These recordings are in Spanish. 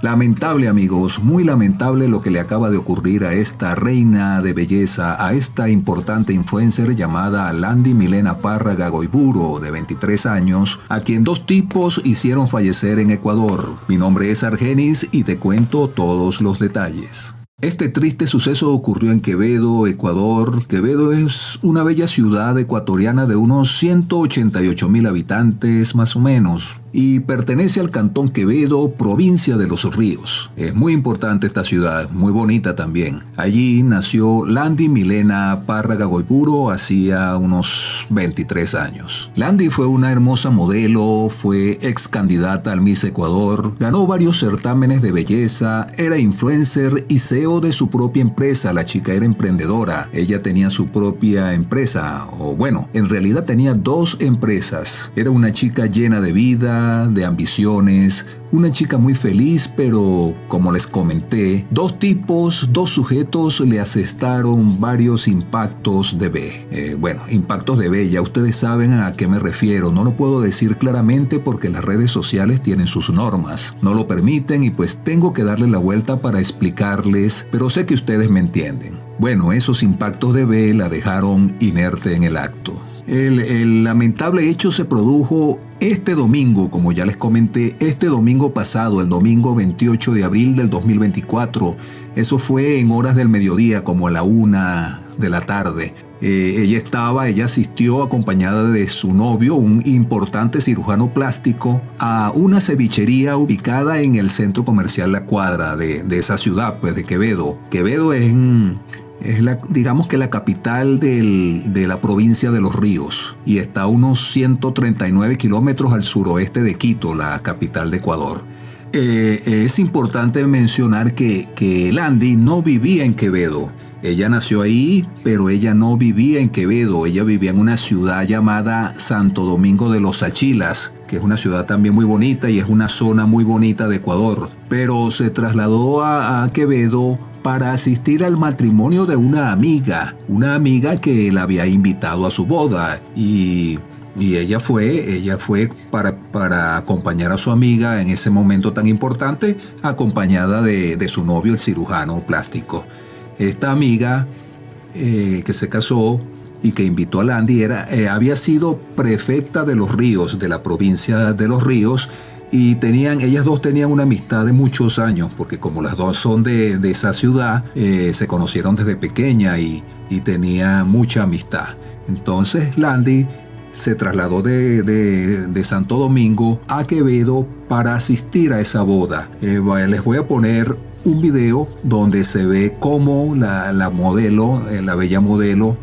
Lamentable, amigos, muy lamentable lo que le acaba de ocurrir a esta reina de belleza, a esta importante influencer llamada Landy Milena Párraga Goiburu, de 23 años, a quien dos tipos hicieron fallecer en Ecuador. Mi nombre es Argenis y te cuento todos los detalles. Este triste suceso ocurrió en Quevedo, Ecuador. Quevedo es una bella ciudad ecuatoriana de unos 188,000 habitantes más o menos y pertenece al cantón Quevedo, provincia de Los Ríos. Es muy importante esta ciudad, muy bonita también. Allí nació Landy Milena Párraga Goiburu hacía unos 23 años. Landy fue una hermosa modelo, fue ex candidata al Miss Ecuador, ganó varios certámenes de belleza, era influencer y CEO de su propia empresa. La chica era emprendedora, ella tenía su propia empresa, o bueno, en realidad tenía dos empresas. Era una chica llena de vida, de ambiciones, una chica muy feliz, pero como les comenté, dos sujetos le asestaron varios impactos de B. Impactos de B, ya ustedes saben a qué me refiero. No lo puedo decir claramente porque las redes sociales tienen sus normas, no lo permiten y pues tengo que darle la vuelta para explicarles, pero sé que ustedes me entienden. Bueno, esos impactos de B la dejaron inerte en el acto. El lamentable hecho se produjo este domingo, como ya les comenté, este domingo pasado, el domingo 28 de abril del 2024. Eso fue en horas del mediodía, como a la 1 de la tarde. Ella asistió acompañada de su novio, un importante cirujano plástico, a una cevichería ubicada en el centro comercial La Cuadra de esa ciudad, pues de Quevedo. Quevedo digamos que la capital de la provincia de Los Ríos y está a unos 139 kilómetros al suroeste de Quito, la capital de Ecuador. Es importante mencionar que Landy no vivía en Quevedo. Ella nació ahí, pero ella no vivía en Quevedo. Ella vivía en una ciudad llamada Santo Domingo de los Achilas, que es una ciudad también muy bonita y es una zona muy bonita de Ecuador. Pero se trasladó a Quevedo para asistir al matrimonio de una amiga que la había invitado a su boda y ella fue para acompañar a su amiga en ese momento tan importante, acompañada de su novio, el cirujano plástico. Esta amiga que se casó y que invitó a Landy había sido prefecta de Los Ríos, de la provincia de Los Ríos, y ellas dos tenían una amistad de muchos años, porque como las dos son de esa ciudad, se conocieron desde pequeña y tenía mucha amistad. Entonces Landy se trasladó de Santo Domingo a Quevedo para asistir a esa boda. Les voy a poner un video donde se ve cómo la modelo, la bella modelo,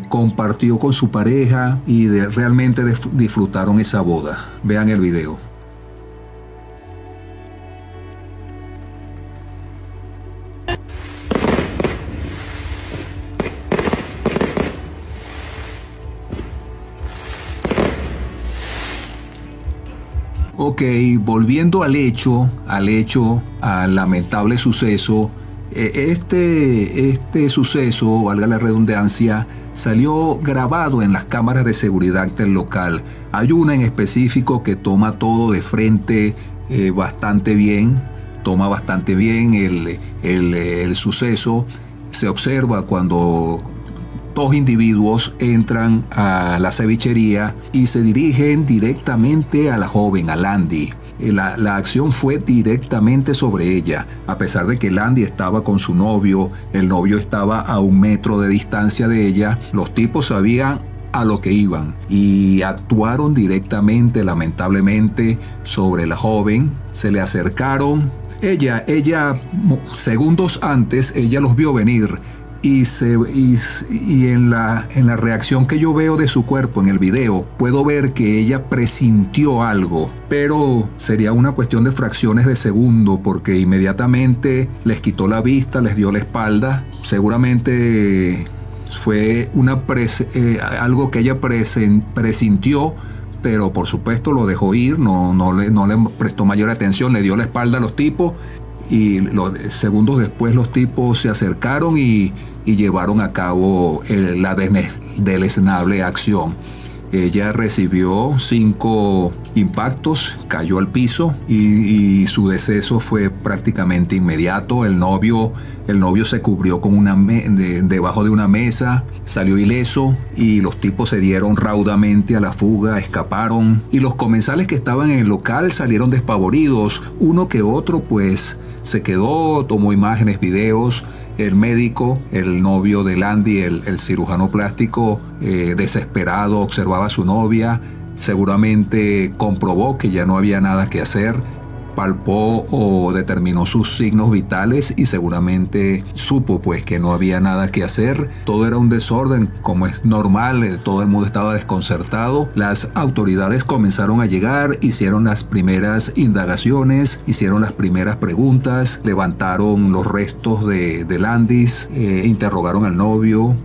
compartió con su pareja y realmente disfrutaron esa boda. Vean el video. Ok, volviendo al lamentable suceso, este suceso, valga la redundancia, salió grabado en las cámaras de seguridad del local. Hay una en específico que toma todo de frente bastante bien, toma bastante bien el suceso. Se observa cuando dos individuos entran a la cevichería y se dirigen directamente a la joven, a Landy. La acción fue directamente sobre ella, a pesar de que Landy estaba con su novio, el novio estaba a 1 metro de distancia de ella. Los tipos sabían a lo que iban y actuaron directamente, lamentablemente, sobre la joven. Se le acercaron. Ella segundos antes, ella los vio venir. Y en la reacción que yo veo de su cuerpo en el video, puedo ver que ella presintió algo, pero sería una cuestión de fracciones de segundo, porque inmediatamente les quitó la vista, les dio la espalda. Seguramente fue algo que ella presintió, pero por supuesto lo dejó ir, no le prestó mayor atención, le dio la espalda a los tipos. Y segundos después los tipos se acercaron y llevaron a cabo la deleznable acción. Ella recibió 5 impactos, cayó al piso y su deceso fue prácticamente inmediato. El novio se cubrió con debajo de una mesa, salió ileso y los tipos se dieron raudamente a la fuga, escaparon y los comensales que estaban en el local salieron despavoridos. Uno que otro pues se quedó, tomó imágenes, videos. El médico, el novio de Landy, el cirujano plástico, desesperado, observaba a su novia. Seguramente comprobó que ya no había nada que hacer, palpó o determinó sus signos vitales y seguramente supo pues que no había nada que hacer. Todo era un desorden, como es normal, todo el mundo estaba desconcertado. Las autoridades comenzaron a llegar, hicieron las primeras indagaciones, hicieron las primeras preguntas, levantaron los restos de Landis, interrogaron al novio,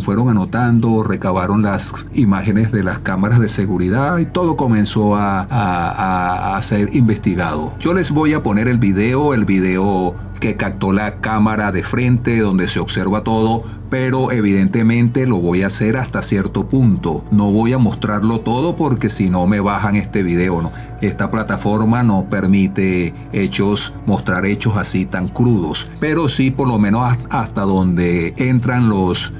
fueron anotando, recabaron las imágenes de las cámaras de seguridad y todo comenzó a ser investigado. Yo les voy a poner el video que captó la cámara de frente donde se observa todo, pero evidentemente lo voy a hacer hasta cierto punto. No voy a mostrarlo todo porque si no me bajan este video, ¿no? Esta plataforma no permite mostrar hechos así tan crudos, pero sí por lo menos hasta donde entran los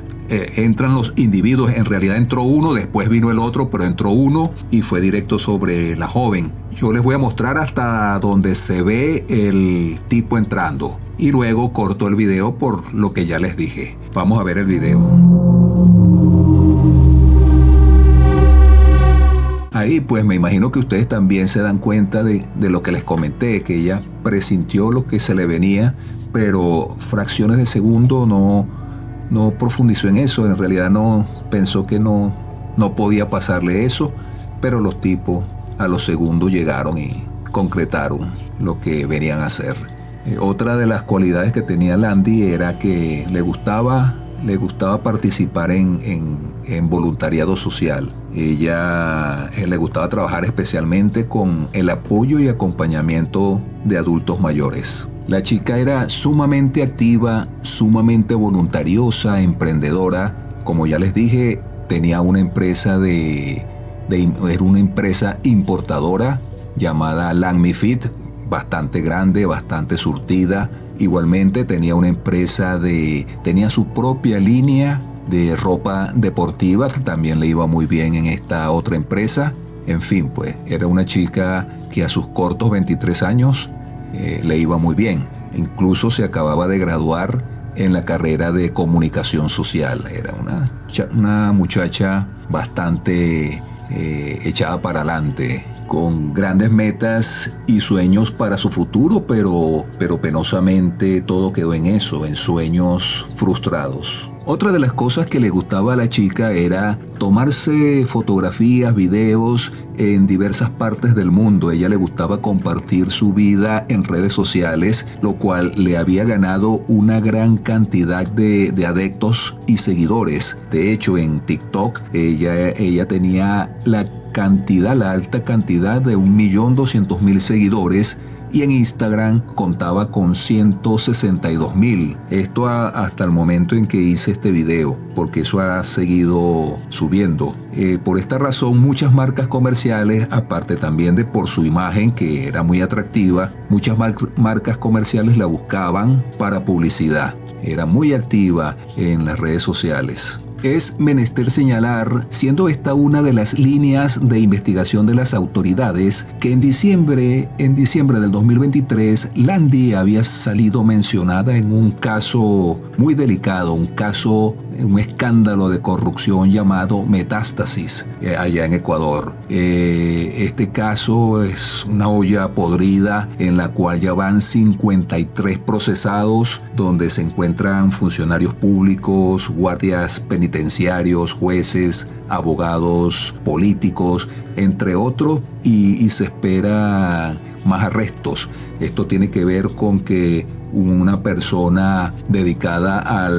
individuos. En realidad entró uno, después vino el otro, pero entró uno y fue directo sobre la joven. Yo les voy a mostrar hasta donde se ve el tipo entrando y luego corto el video por lo que ya les dije. Vamos a ver el video. Ahí pues me imagino que ustedes también se dan cuenta de lo que les comenté, que ella presintió lo que se le venía, pero fracciones de segundo no profundizó en eso. En realidad pensó que no podía pasarle eso, pero los tipos a los segundos llegaron y concretaron lo que venían a hacer. Otra de las cualidades que tenía Landy era que le gustaba participar en voluntariado social. Ella le gustaba trabajar especialmente con el apoyo y acompañamiento de adultos mayores. La chica era sumamente activa, sumamente voluntariosa, emprendedora. Como ya les dije, tenía una empresa era una empresa importadora llamada Land Me Fit, bastante grande, bastante surtida. Igualmente tenía tenía su propia línea de ropa deportiva que también le iba muy bien en esta otra empresa. En fin, pues era una chica que a sus cortos 23 años le iba muy bien. Incluso se acababa de graduar en la carrera de comunicación social. Era una muchacha bastante echada para adelante, con grandes metas y sueños para su futuro, pero penosamente todo quedó en eso, en sueños frustrados. Otra de las cosas que le gustaba a la chica era tomarse fotografías, videos en diversas partes del mundo. Ella le gustaba compartir su vida en redes sociales, lo cual le había ganado una gran cantidad de adeptos y seguidores. De hecho, en TikTok ella tenía la alta cantidad de 1.200.000 seguidores y en Instagram contaba con 162.000. Esto hasta el momento en que hice este video, porque eso ha seguido subiendo. Por esta razón, muchas marcas comerciales, aparte también de por su imagen que era muy atractiva, muchas marcas comerciales la buscaban para publicidad. Era muy activa en las redes sociales. Es menester señalar, siendo esta una de las líneas de investigación de las autoridades, que en diciembre del 2023, Landy había salido mencionada en un caso muy delicado, un escándalo de corrupción llamado Metástasis, allá en Ecuador. Este caso es una olla podrida en la cual ya van 53 procesados, donde se encuentran funcionarios públicos, guardias penitenciarios, jueces, abogados políticos, entre otros, y se espera más arrestos. Esto tiene que ver con que una persona dedicada a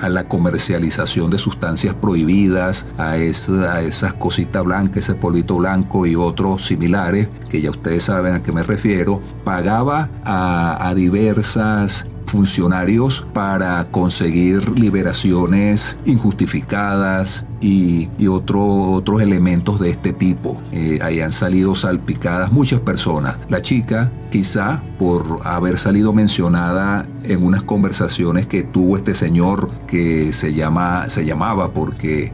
la comercialización de sustancias prohibidas, a esas cositas blancas, ese polvito blanco y otros similares, que ya ustedes saben a qué me refiero, pagaba a diversas funcionarios para conseguir liberaciones injustificadas y otros elementos de este tipo. Ahí han salido salpicadas muchas personas. La chica, quizá por haber salido mencionada en unas conversaciones que tuvo este señor que se llamaba porque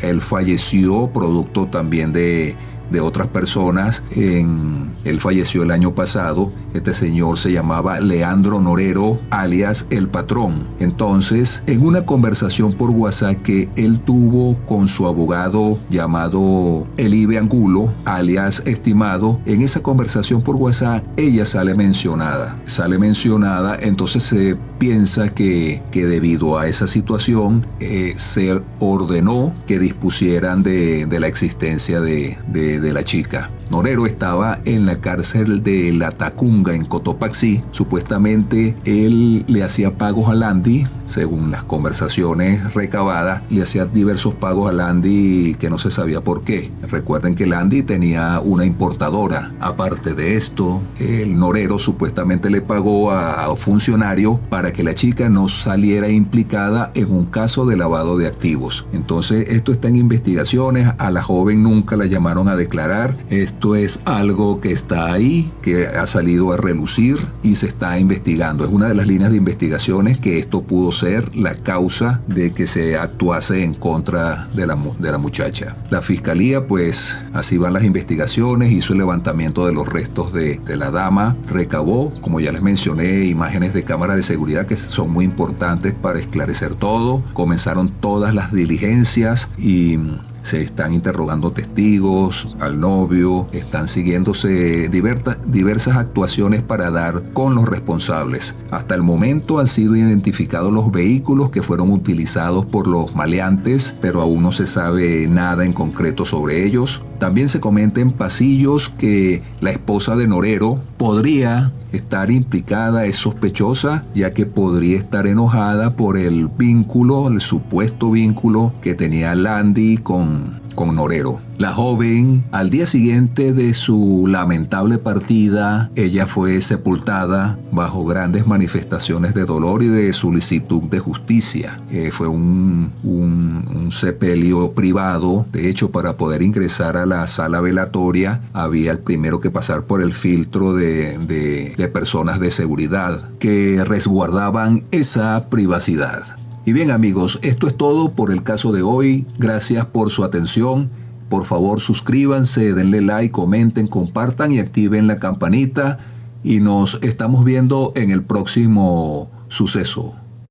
él falleció producto también de otras personas. Él falleció el año pasado. Este señor se llamaba Leandro Norero, alias El Patrón. Entonces, en una conversación por WhatsApp que él tuvo con su abogado llamado Elibe Angulo, alias Estimado, en esa conversación por WhatsApp ella sale mencionada. Entonces se piensa que debido a esa situación se ordenó que dispusieran de la existencia de la chica. Norero estaba en la cárcel de La Tacunga, en Cotopaxi. Supuestamente él le hacía pagos a Landy, según las conversaciones recabadas, le hacía diversos pagos a Landy que no se sabía por qué. Recuerden que Landy tenía una importadora. Aparte de esto, el Norero supuestamente le pagó a funcionarios para que la chica no saliera implicada en un caso de lavado de activos. Entonces, esto está en investigaciones. A la joven nunca la llamaron a declarar. Esto es algo que está ahí, que ha salido a relucir y se está investigando. Es una de las líneas de investigaciones que esto pudo ser la causa de que se actuase en contra de la muchacha. La fiscalía, pues, así van las investigaciones, hizo el levantamiento de los restos de la dama, recabó, como ya les mencioné, imágenes de cámaras de seguridad que son muy importantes para esclarecer todo. Comenzaron todas las diligencias y se están interrogando testigos, al novio, están siguiéndose diversas actuaciones para dar con los responsables. Hasta el momento han sido identificados los vehículos que fueron utilizados por los maleantes, pero aún no se sabe nada en concreto sobre ellos. También se comenta en pasillos que la esposa de Norero podría estar implicada, es sospechosa, ya que podría estar enojada por el supuesto vínculo que tenía Landy con Norero. La joven, al día siguiente de su lamentable partida, ella fue sepultada bajo grandes manifestaciones de dolor y de solicitud de justicia. Fue un sepelio privado. De hecho, para poder ingresar a la sala velatoria, había primero que pasar por el filtro de personas de seguridad que resguardaban esa privacidad. Y bien, amigos, esto es todo por el caso de hoy. Gracias por su atención. Por favor, suscríbanse, denle like, comenten, compartan y activen la campanita. Y nos estamos viendo en el próximo suceso.